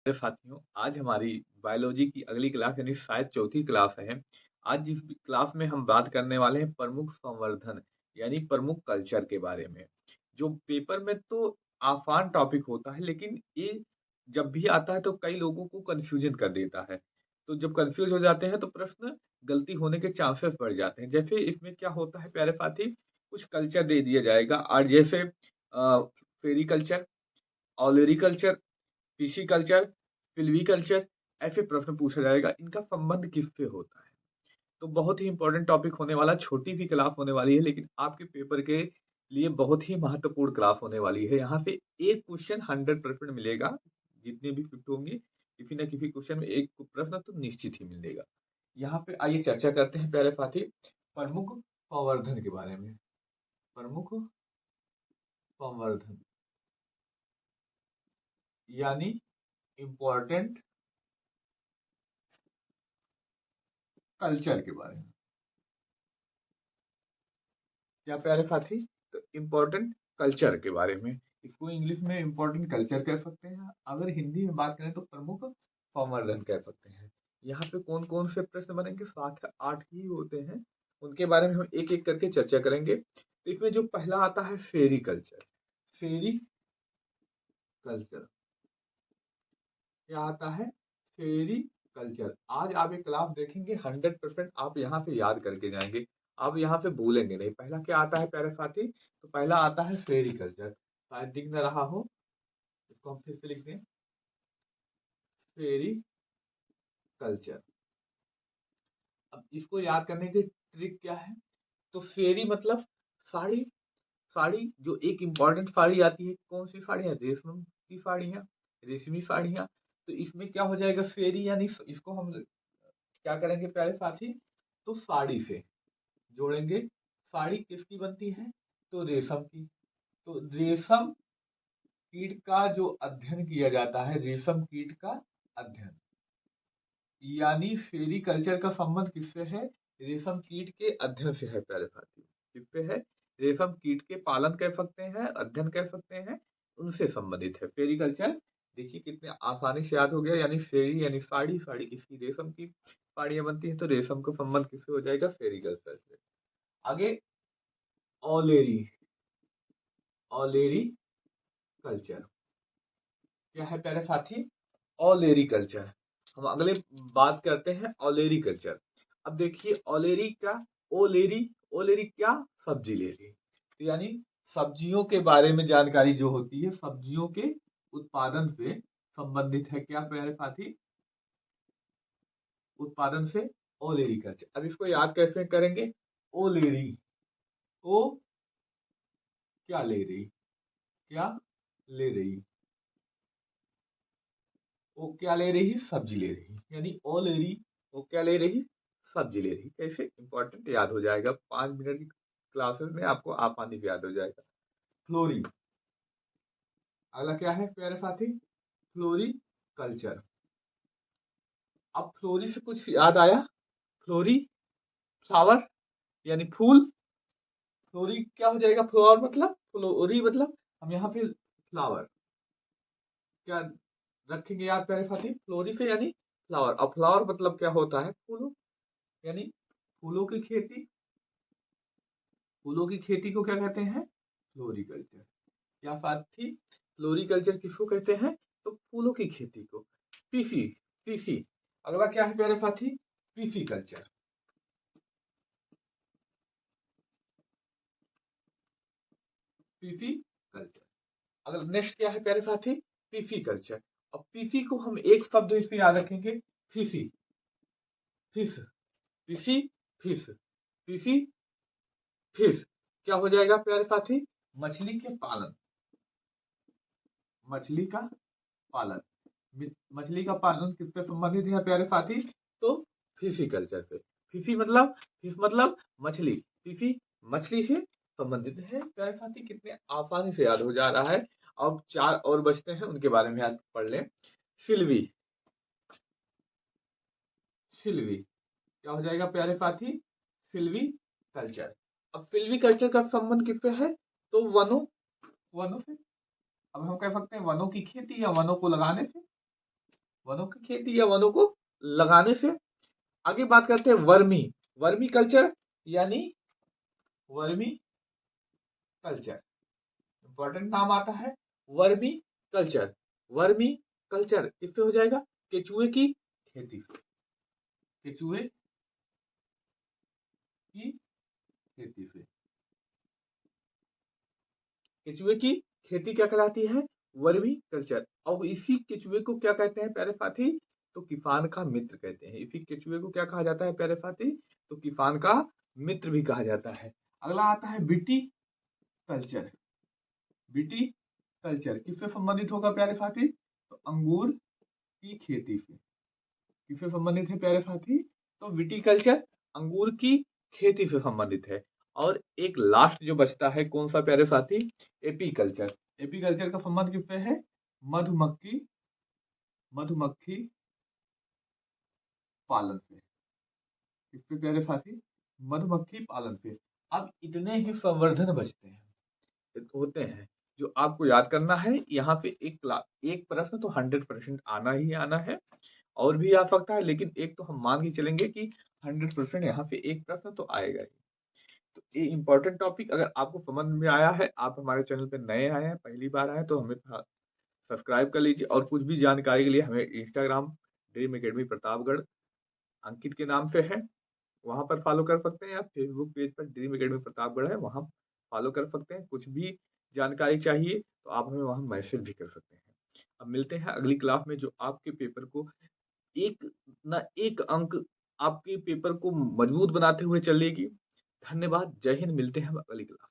मेरे साथियों, आज हमारी बायोलॉजी की अगली क्लास यानी शायद चौथी क्लास है। आज जिस क्लास में हम बात करने वाले हैं प्रमुख संवर्धन यानी प्रमुख कल्चर के बारे में। जो पेपर में तो आसान टॉपिक होता है, लेकिन ये जब भी आता है तो कई लोगों को कंफ्यूजन कर देता है। तो जब कंफ्यूज हो जाते हैं तो प्रश्न गलती होने के चांसेस बढ़ जाते हैं। जैसे इसमें क्या होता है प्यारे साथी, कुछ कल्चर दे दिया जाएगा और जैसे फेरी कल्चर, पिशीकल्चर, सिल्वीकल्चर, ऐसे प्रश्न पूछा जाएगा, इनका संबंध किससे होता है? तो बहुत ही इंपॉर्टेंट टॉपिक होने वाला, छोटी सी क्लास होने वाली है, लेकिन आपके पेपर के लिए बहुत ही महत्वपूर्ण क्लास होने वाली है। यहाँ पे एक क्वेश्चन 100% मिलेगा, जितने भी शिफ्ट होंगे, किसी न किसी क्वेश्चन में एक प्रश्न तो निश्चित ही मिलेगा। यहाँ पे आइए चर्चा करते हैं प्यारे साथी, प्रमुख संवर्धन के बारे में। प्रमुख संवर्धन यानी इम्पोर्टेंट कल्चर के बारे में। क्या प्यारे साथी, तो इम्पोर्टेंट कल्चर के बारे में, इसको इंग्लिश में इम्पोर्टेंट कल्चर कह सकते हैं, अगर हिंदी में बात करें तो प्रमुख संवर्धन कह सकते हैं। यहाँ पे कौन कौन से प्रश्न बनेंगे, 7 8 ही होते हैं, उनके बारे में हम एक एक करके चर्चा करेंगे। तो इसमें जो पहला आता है फेरी कल्चर। फेरी कल्चर क्या आता है? फेरी कल्चर। आज आप एक क्लास देखेंगे, 100% आप यहाँ से याद करके जाएंगे, आप यहाँ से भूलेंगे नहीं। पहला क्या आता है प्यारे साथी? तो पहला आता है फेरी कल्चर। शायद दिख न रहा हो, इसको हम फिर से लिख दें, फेरी कल्चर। अब इसको याद करने की ट्रिक क्या है? तो फेरी मतलब साड़ी। साड़ी जो एक इम्पॉर्टेंट साड़ी आती है, कौन सी साड़ियाँ? रेशम की साड़ियाँ, रेशमी साड़ियाँ। तो इसमें क्या हो जाएगा? फेरी यानी इसको हम क्या करेंगे प्यारे साथी? तो साड़ी से जोड़ेंगे। साड़ी किसकी बनती है? तो रेशम की। तो रेशम कीट का जो अध्ययन किया जाता है, रेशम कीट का अध्ययन, यानी सेरीकल्चर का संबंध किससे है? रेशम कीट के अध्ययन से है प्यारे साथियों। किससे है? रेशम कीट के पालन कह सकते हैं, अध्ययन कह सकते हैं, उनसे संबंधित है सेरीकल्चर। देखिए कितने आसानी से याद हो गया, यानी सेरी यानी साड़ी, साड़ी किसकी? रेशम की साड़ियां बनती है, तो रेशम का संबंध किससे हो जाएगा? सेरीकल्चर से। आगे ऑलेरी, ऑलेरी कल्चर क्या है प्यारे साथी? ऑलेरी कल्चर। हम अगले बात करते हैं ऑलेरी कल्चर। अब देखिए ऑलेरी क्या? ओलेरी, ओलेरी क्या? सब्जी लेरी। तो यानी सब्जियों के बारे में जानकारी जो होती है, सब्जियों के उत्पादन से संबंधित है। क्या प्यारे साथी? उत्पादन से ओलेरी कल्चर। अब इसको याद कैसे करेंगे? ओलेरी, ओ क्या ले रही, क्या ले रही, वो क्या ले रही? सब्जी ले रही, यानी ओ ले रही, वो क्या ले रही? सब्जी ले रही। कैसे? इंपॉर्टेंट याद हो जाएगा, 5 मिनट की क्लासेस में आपको आसानी से याद हो जाएगा। फ्लोरी, अगला क्या है प्यारे साथी? Flori culture. अब फ्लोरी से कुछ याद आया? फ्लोरी फ्लावर यानी फूल। फ्लोरी क्या हो जाएगा? फ्लावर मतलब, फ्लोरी मतलब हम यहाँ पे फ्लावर क्या रखेंगे याद प्यारे साथी? फ्लोरी से यानी फ्लावर। अब फ्लावर मतलब क्या होता है? फूलों, यानी फूलों की खेती। फूलों की खेती को क्या कहते हैं? फ्लोरिकल्चर। क्या बात थी? फ्लोरिकल्चर किसको कहते हैं? तो फूलों की खेती को। PC, PC. अगला क्या है प्यारे साथी? PC culture. PC culture. अगला नेक्स्ट क्या है प्यारे साथी? PC culture. अब पीसी को हम एक शब्द इसमें याद रखेंगे, fishy, fish, PC, fish, PC, fish. क्या हो जाएगा प्यारे साथी? मछली के पालन, मछली का पालन। मछली का पालन किससे संबंधित है प्यारे साथी? तो फिशी कल्चर से। फिशी मतलब, फिश मतलब मछली, फिशी मछली से संबंधित है प्यारे साथी। कितने आसानी से याद हो जा रहा है। अब 4 और बचते हैं, उनके बारे में याद पढ़ लें। सिल्वी, सिल्वी क्या हो जाएगा प्यारे साथी? सिल्वी कल्चर। अब सिल्वी कल्चर का संबंध किससे है? तो वनों, वनों से। अब हम कह सकते हैं वनों की खेती या वनों को लगाने से। वनों की खेती या वनों को लगाने से। आगे बात करते हैं वर्मी, वर्मी कल्चर यानी वर्मी कल्चर, इंपॉर्टेंट नाम आता है वर्मी कल्चर। वर्मी कल्चर किससे हो जाएगा? केचुए की खेती से, केचुए की खेती से। केचुए की खेती क्या कहलाती है? Vermi culture. और इसी केचुए को क्या कहते हैं प्यारे साथी? तो किसान का मित्र कहते हैं। इसी केचुए को क्या कहा जाता है प्यारे साथी? तो किसान का मित्र भी कहा जाता है। अगला आता है विटी कल्चर। विटी कल्चर किससे संबंधित होगा प्यारे साथी? तो अंगूर की खेती से। किससे संबंधित है प्यारे साथी? तो विटीकल्चर अंगूर की खेती से संबंधित है। और एक लास्ट जो बचता है कौन सा प्यारे साथी? एपीकल्चर। एपीकल्चर का संबंध किससे है? मधुमक्खी, मधुमक्खी पालन से। किससे प्यारे साथी? मधुमक्खी पालन से। अब इतने ही संवर्धन बचते हैं, होते हैं, जो आपको याद करना है। यहाँ पे एक प्रश्न तो 100% आना ही आना है, और भी आ सकता है, लेकिन एक तो हम मान के चलेंगे कि 100% यहाँ पे एक प्रश्न तो आएगा ही। तो ये इंपॉर्टेंट टॉपिक अगर आपको समझ में आया है, आप हमारे चैनल पे नए आए हैं, पहली बार आए हैं, तो हमें सब्सक्राइब कर लीजिए। और कुछ भी जानकारी के लिए हमें इंस्टाग्राम ड्रीम एकेडमी प्रतापगढ़ अंकित के नाम से है, वहां पर फॉलो कर सकते हैं। या फेसबुक पेज पर ड्रीम एकेडमी प्रतापगढ़ है, वहां फॉलो कर सकते हैं। कुछ भी जानकारी चाहिए तो आप हमें वहां मैसेज भी कर सकते हैं। अब मिलते हैं अगली क्लास में, जो आपके पेपर को एक ना एक अंक आपके पेपर को मजबूत बनाते हुए चलेगी। धन्यवाद, जय हिंद। मिलते हैं हम अगली क्लास।